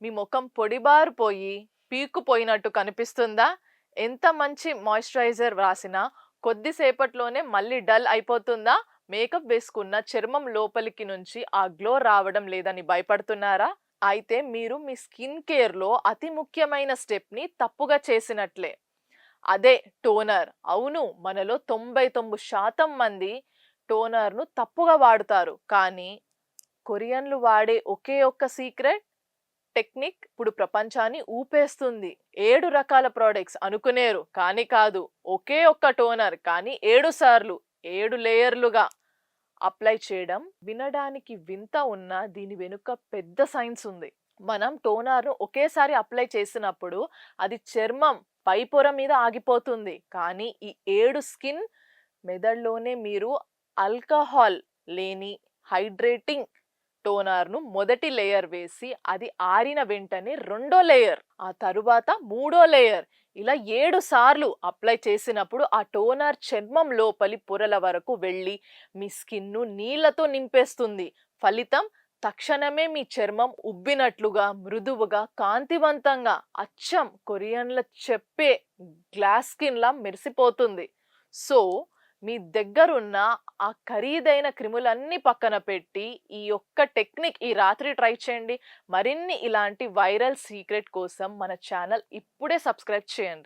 మీ ముఖం పొడిబారిపోయి, పీక్కుపోయినట్టు కనిపిస్తుందా? ఎంత మంచి మాయిశ్చరైజర్ రాసినా కొద్దిసేపట్లోనే మళ్ళీ డల్ అయిపోతుందా? మేకప్ వేసుకున్న చర్మం లోపలికి నుంచి ఆ గ్లో రావడం లేదని భయపడుతున్నారా? అయితే మీరు మీ స్కిన్ కేర్‌లో అతి ముఖ్యమైన స్టెప్‌ని తప్పుగా చేసినట్లే. అదే టోనర్. అవును, మనలో 99% మంది టోనర్‌ను తప్పుగా వాడుతారు. కానీ కొరియన్లు వాడే ఒకే ఒక్క సీక్రెట్ టెక్నిక్ ఇప్పుడు ప్రపంచాన్ని ఊపేస్తుంది. 7 రకాల ప్రొడక్ట్స్ అనుకునేరు. కానీ కాదు. ఒకే ఒక్క టోనర్ కానీ 7 సార్లు 7 లేయర్లుగా అప్లై చేయడం. వినడానికి వింత ఉన్నా దీని వెనుక పెద్ద సైన్స్ ఉంది. మనం టోనర్‌ను ఒకేసారి అప్లై చేసినప్పుడు అది చర్మం పై పొర మీద ఆగిపోతుంది. కానీ ఈ 7 స్కిన్ మెథడ్‌లోనే మీరు ఆల్కహాల్ లేని హైడ్రేటింగ్ టోనర్‌ను మొదటి లేయర్ వేసి అది ఆరిన వెంటనే రెండో లేయర్, ఆ తరువాత మూడో లేయర్ ఇలా 7 సార్లు అప్లై చేసినప్పుడు ఆ టోనర్ చర్మం లోపలి పొరల వరకు వెళ్ళి మీ స్కిన్‌ను నీళ్లతో నింపేస్తుంది. ఫలితం తక్షణమే మీ చర్మం ఉబ్బినట్లుగా, మృదువుగా, కాంతివంతంగా అచ్చం కొరియన్ల చెప్పే గ్లాస్ స్కిన్‌లా మెరిసిపోతుంది. సో, మీ దగ్గరున్న ఆ ఖరీదైన క్రిములన్నీ పక్కన పెట్టి ఈ ఒక్క టెక్నిక్ ఈ రాత్రి ట్రై చేయండి. మరిన్ని ఇలాంటి వైరల్ సీక్రెట్ కోసం మన ఛానల్ ఇప్పుడే సబ్స్క్రైబ్ చేయండి.